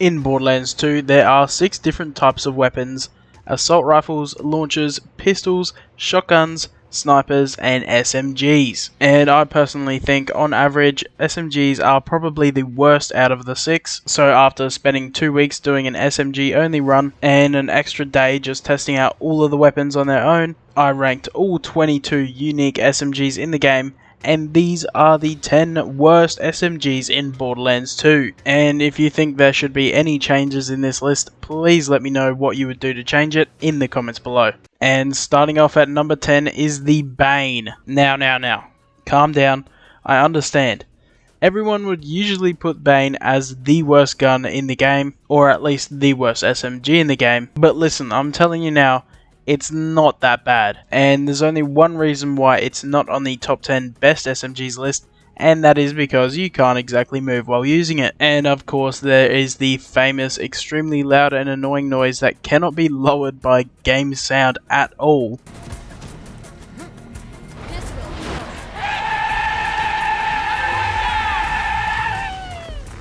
In Borderlands 2, there are 6 different types of weapons: assault rifles, launchers, pistols, shotguns, snipers, and SMGs. And I personally think, on average, SMGs are probably the worst out of the 6. So after spending 2 weeks doing an SMG only run, and an extra day just testing out all of the weapons on their own, I ranked all 22 unique SMGs in the game, and these are the 10 worst SMGs in Borderlands 2. And if you think there should be any changes in this list, please let me know what you would do to change it in the comments below. And starting off at number 10 is the Bane. Now, calm down, I understand. Everyone would usually put Bane as the worst gun in the game, or at least the worst SMG in the game, but listen, I'm telling you now, it's not that bad, and there's only one reason why it's not on the top 10 best SMGs list, and that is because you can't exactly move while using it. And of course there is the famous extremely loud and annoying noise that cannot be lowered by game sound at all.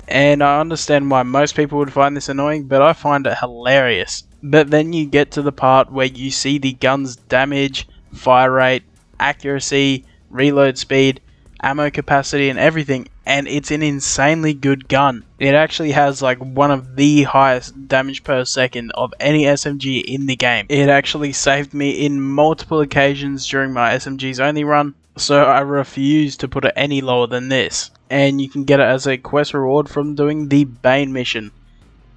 And I understand why most people would find this annoying, but I find it hilarious. But then you get to the part where you see the gun's damage, fire rate, accuracy, reload speed, ammo capacity and everything, and it's an insanely good gun. It actually has like one of the highest damage per second of any SMG in the game. It actually saved me in multiple occasions during my SMGs only run, so I refuse to put it any lower than this. And you can get it as a quest reward from doing the Bane mission.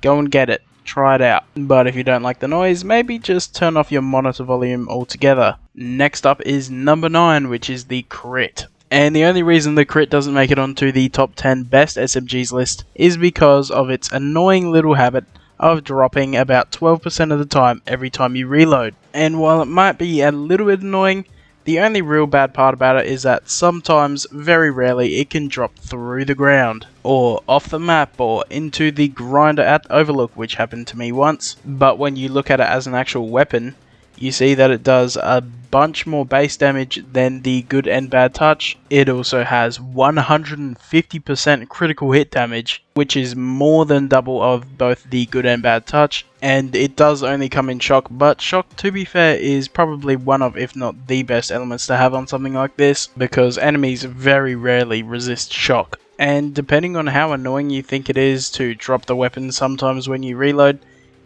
Go and get it. Try it out. But if you don't like the noise, maybe just turn off your monitor volume altogether. Next up is number 9, which is the Crit. And the only reason the Crit doesn't make it onto the top 10 best SMGs list is because of its annoying little habit of dropping about 12% of the time every time you reload. And while it might be a little bit annoying, the only real bad part about it is that sometimes, very rarely, it can drop through the ground, or off the map, or into the grinder at Overlook, which happened to me once. But when you look at it as an actual weapon, you see that it does a bunch more base damage than the Good and Bad Touch. It also has 150% critical hit damage, which is more than double of both the Good and Bad Touch. And it does only come in shock, but shock, to be fair, is probably one of, if not the best elements to have on something like this, because enemies very rarely resist shock. And depending on how annoying you think it is to drop the weapon sometimes when you reload,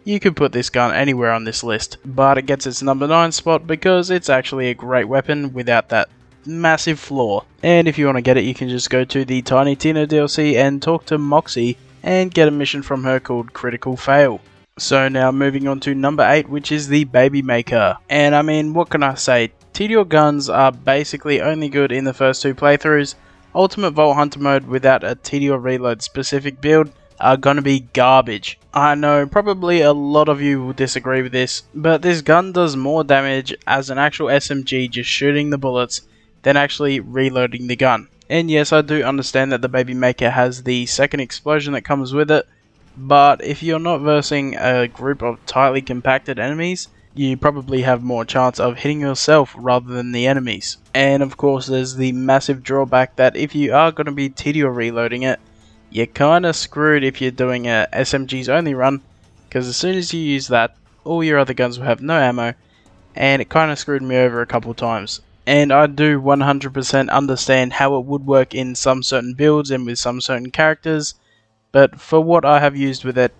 you could put this gun anywhere on this list, but it gets its number 9 spot because it's actually a great weapon without that massive flaw. And if you want to get it, you can just go to the Tiny Tina DLC and talk to Moxie and get a mission from her called Critical Fail. So now moving on to number 8, which is the Baby Maker. And I mean, what can I say? TDR guns are basically only good in the first 2 playthroughs. Ultimate Vault Hunter mode without a TDR reload specific build are gonna be garbage. I know probably a lot of you will disagree with this, but this gun does more damage as an actual SMG just shooting the bullets than actually reloading the gun. And yes, I do understand that the Baby Maker has the second explosion that comes with it, but if you're not versing a group of tightly compacted enemies, you probably have more chance of hitting yourself rather than the enemies. And of course there's the massive drawback that if you are going to be TDR reloading it, you're kinda screwed if you're doing a SMGs only run, because as soon as you use that, all your other guns will have no ammo, and it kinda screwed me over a couple times. And I do 100% understand how it would work in some certain builds and with some certain characters, but for what I have used with it,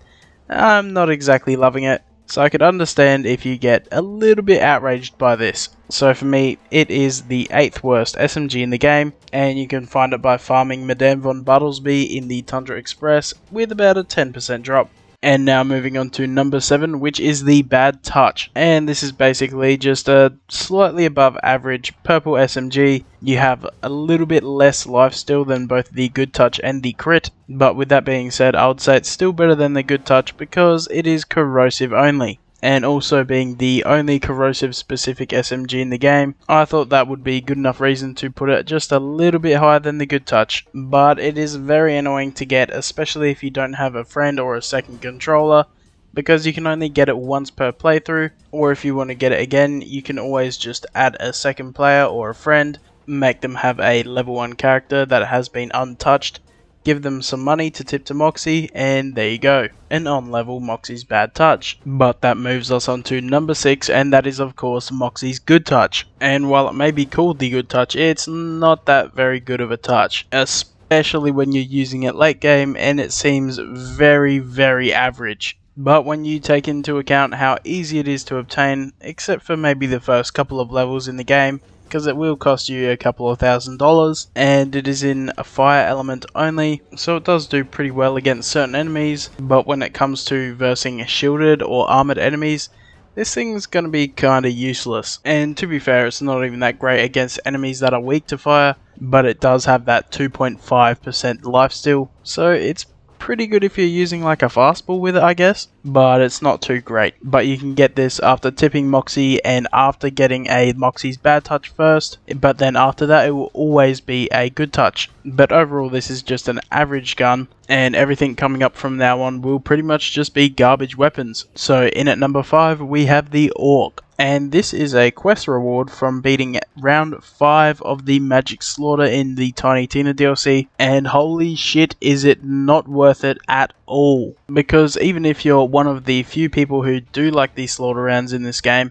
I'm not exactly loving it, so I could understand if you get a little bit outraged by this. So for me, it is the 8th worst SMG in the game, and you can find it by farming Madame von Bartlesby in the Tundra Express with about a 10% drop. And now moving on to number 7, which is the Bad Touch. And this is basically just a slightly above average purple SMG. You have a little bit less lifesteal than both the Good Touch and the Crit. But with that being said, I would say it's still better than the Good Touch because it is corrosive only. And also being the only corrosive specific SMG in the game, I thought that would be good enough reason to put it just a little bit higher than the Good Touch. But it is very annoying to get, especially if you don't have a friend or a second controller, because you can only get it once per playthrough, or if you want to get it again, you can always just add a second player or a friend, make them have a level 1 character that has been untouched, give them some money to tip to Moxie, and there you go, an on-level Moxie's Bad Touch. But that moves us on to number 6, and that is of course Moxie's Good Touch. And while it may be called the Good Touch, it's not that very good of a touch, especially when you're using it late game, and it seems very average. But when you take into account how easy it is to obtain, except for maybe the first couple of levels in the game, because it will cost you a couple of $1,000s, and it is in a fire element only, so it does do pretty well against certain enemies, but when it comes to versing shielded or armored enemies, this thing's gonna be kinda useless. And to be fair, it's not even that great against enemies that are weak to fire, but it does have that 2.5% lifesteal, so it's pretty good if you're using like a fastball with it, I guess, but it's not too great. But you can get this after tipping Moxie and after getting a Moxie's Bad Touch first, but then after that it will always be a Good Touch. But overall this is just an average gun, and everything coming up from now on will pretty much just be garbage weapons. So in at number 5 we have the Orc. And this is a quest reward from beating round 5 of the Magic Slaughter in the Tiny Tina DLC, and holy shit is it not worth it at all. Because even if you're one of the few people who do like these slaughter rounds in this game,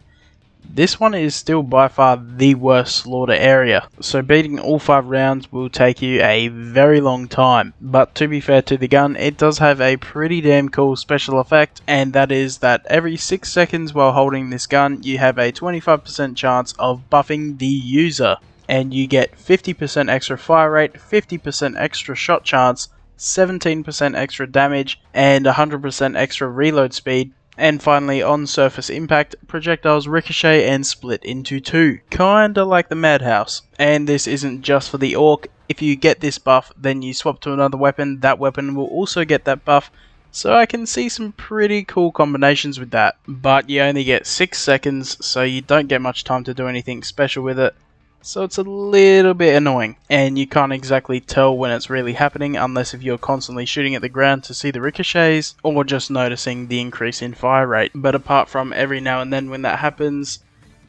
this one is still by far the worst slaughter area, so beating all 5 rounds will take you a very long time. But to be fair to the gun, it does have a pretty damn cool special effect, and that is that every 6 seconds while holding this gun you have a 25% chance of buffing the user, and you get 50% extra fire rate, 50% extra shot chance, 17% extra damage, and 100% extra reload speed. And finally, on surface impact, projectiles ricochet and split into 2. Kinda like the Madhouse. And this isn't just for the Orc. If you get this buff, then you swap to another weapon, that weapon will also get that buff. So I can see some pretty cool combinations with that. But you only get 6 seconds, so you don't get much time to do anything special with it. So it's a little bit annoying, and you can't exactly tell when it's really happening unless if you're constantly shooting at the ground to see the ricochets, or just noticing the increase in fire rate. But apart from every now and then when that happens,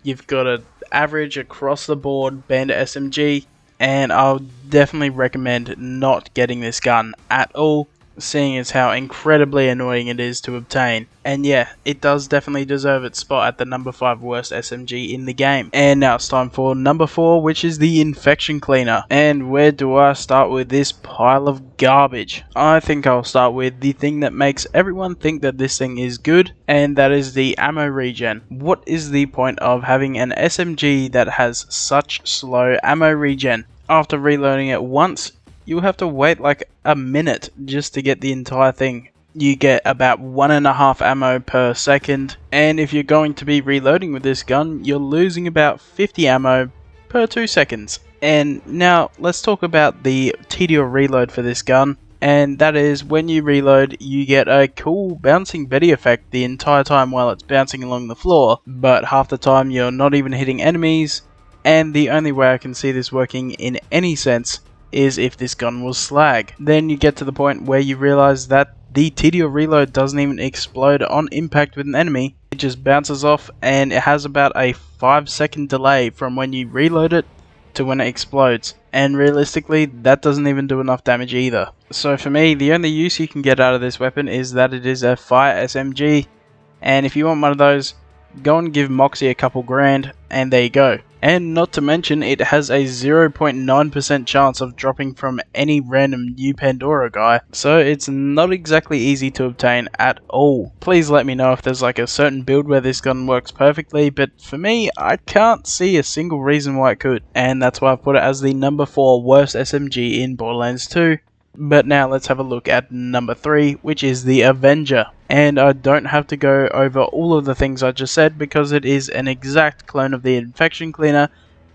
you've got an average across the board Bandit SMG, and I'll definitely recommend not getting this gun at all, seeing as how incredibly annoying it is to obtain. And yeah, it does definitely deserve its spot at the number 5 worst SMG in the game. And now it's time for number 4, which is the Infection Cleaner. And where do I start with this pile of garbage? I think I'll start with the thing that makes everyone think that this thing is good, and that is the ammo regen. What is the point of having an SMG that has such slow ammo regen? After reloading it once, you'll have to wait like a minute just to get the entire thing. You get about 1.5 ammo per second, and if you're going to be reloading with this gun, you're losing about 50 ammo per 2 seconds. And now let's talk about the tedious reload for this gun, and that is when you reload you get a cool bouncing Betty effect the entire time while it's bouncing along the floor, but half the time you're not even hitting enemies, and the only way I can see this working in any sense is if this gun was slag. Then you get to the point where you realize that the tedious reload doesn't even explode on impact with an enemy, it just bounces off, and it has about a 5-second delay from when you reload it to when it explodes, and realistically that doesn't even do enough damage either. So for me, the only use you can get out of this weapon is that it is a fire SMG, and if you want one of those, go and give Moxie a couple grand, and there you go. And not to mention, it has a 0.9% chance of dropping from any random new Pandora guy, so it's not exactly easy to obtain at all. Please let me know if there's like a certain build where this gun works perfectly, but for me, I can't see a single reason why it could, and that's why I've put it as the number 4 worst SMG in Borderlands 2. But now let's have a look at number 3, which is the Avenger. And I don't have to go over all of the things I just said because it is an exact clone of the Infection Cleaner,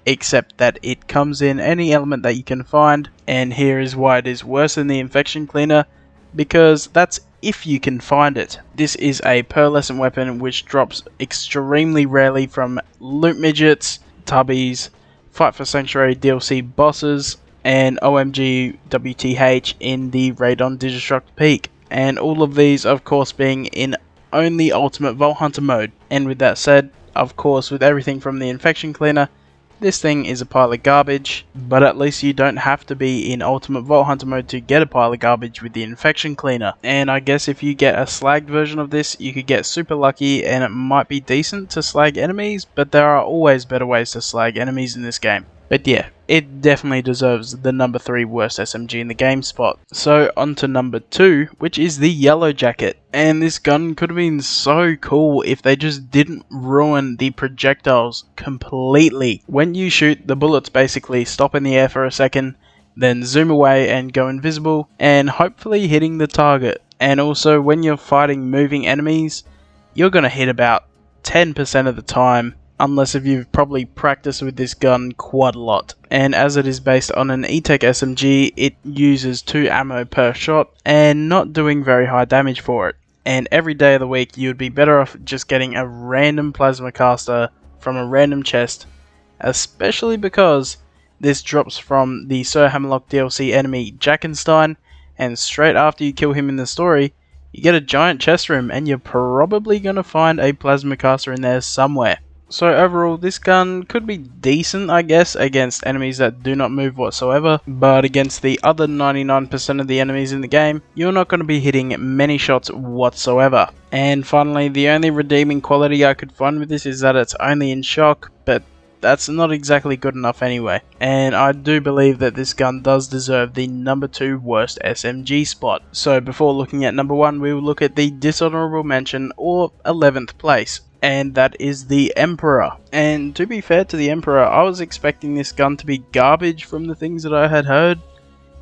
except that it comes in any element that you can find, and here is why it is worse than the Infection Cleaner, because that's if you can find it. This is a pearlescent weapon which drops extremely rarely from loot midgets, tubbies, Fight for Sanctuary DLC bosses, and OMG WTH in the Raid on Digistruct Peak, and all of these of course being in only Ultimate Vault Hunter mode. And with that said, of course with everything from the Infection Cleaner, this thing is a pile of garbage, but at least you don't have to be in Ultimate Vault Hunter mode to get a pile of garbage with the infection cleaner. And I guess if you get a slagged version of this, you could get super lucky and it might be decent to slag enemies, but there are always better ways to slag enemies in this game. But yeah, it definitely deserves the number 3 worst SMG in the game spot. So on to number 2, which is the Yellow Jacket. And this gun could have been so cool if they just didn't ruin the projectiles completely. When you shoot, the bullets basically stop in the air for a second, then zoom away and go invisible, and hopefully hitting the target. And also when you're fighting moving enemies, you're gonna hit about 10% of the time, unless if you've probably practiced with this gun quite a lot. And as it is based on an E-Tech SMG, it uses 2 ammo per shot and not doing very high damage for it. And every day of the week you would be better off just getting a random plasma caster from a random chest, especially because this drops from the Sir Hammerlock DLC enemy Jackenstein, and straight after you kill him in the story, you get a giant chest room and you're probably going to find a plasma caster in there somewhere. So overall, this gun could be decent, I guess, against enemies that do not move whatsoever, but against the other 99% of the enemies in the game, you're not going to be hitting many shots whatsoever. And finally, the only redeeming quality I could find with this is that it's only in shock, but that's not exactly good enough anyway. And I do believe that this gun does deserve the number 2 worst SMG spot. So before looking at number 1, we will look at the dishonorable mention, or 11th place. And that is the Emperor. And to be fair to the Emperor, I was expecting this gun to be garbage from the things that I had heard,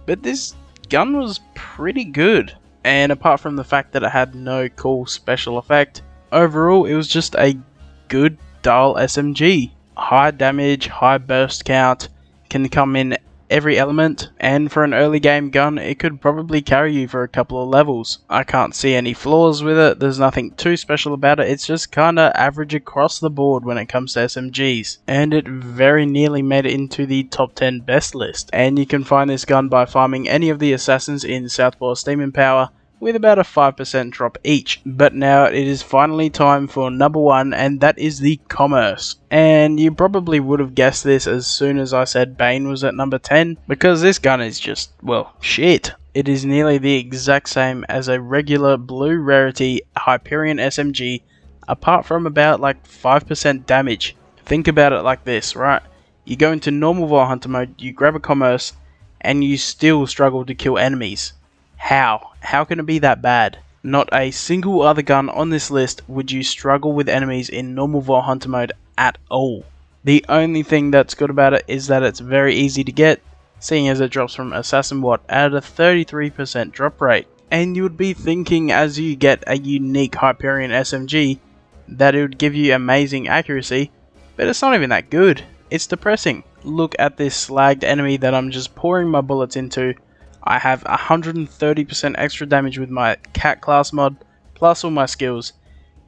but this gun was pretty good. And apart from the fact that it had no cool special effect, overall it was just a good dull SMG. High damage, high burst count, can come in every element, and for an early game gun it could probably carry you for a couple of levels. I can't see any flaws with it, there's nothing too special about it, it's just kinda average across the board when it comes to SMGs. And it very nearly made it into the top 10 best list. And you can find this gun by farming any of the assassins in Southpaw Steam and Power, with about a 5% drop each. But now it is finally time for number 1, and that is the Commerce. And you probably would have guessed this as soon as I said Bane was at number 10, because this gun is just, well, shit. It is nearly the exact same as a regular blue rarity Hyperion SMG, apart from about like 5% damage. Think about it like this, right? You go into normal Vault Hunter mode, you grab a Commerce, and you still struggle to kill enemies. How? How can it be that bad? Not a single other gun on this list would you struggle with enemies in normal Vault Hunter mode at all. The only thing that's good about it is that it's very easy to get, seeing as it drops from Assassin Watt at a 33% drop rate. And you would be thinking as you get a unique Hyperion SMG that it would give you amazing accuracy, but it's not even that good. It's depressing. Look at this slagged enemy that I'm just pouring my bullets into. I have 130% extra damage with my cat class mod, plus all my skills,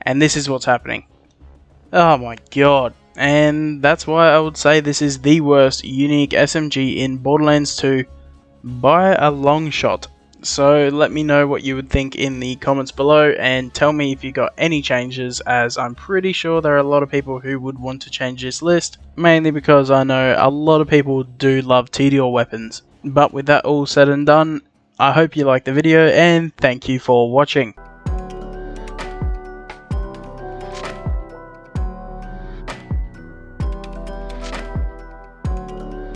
and this is what's happening. Oh my god. And that's why I would say this is the worst unique SMG in Borderlands 2 by a long shot. So let me know what you would think in the comments below, and tell me if you got any changes, as I'm pretty sure there are a lot of people who would want to change this list, mainly because I know a lot of people do love TDR weapons. But with that all said and done, I hope you liked the video, and thank you for watching.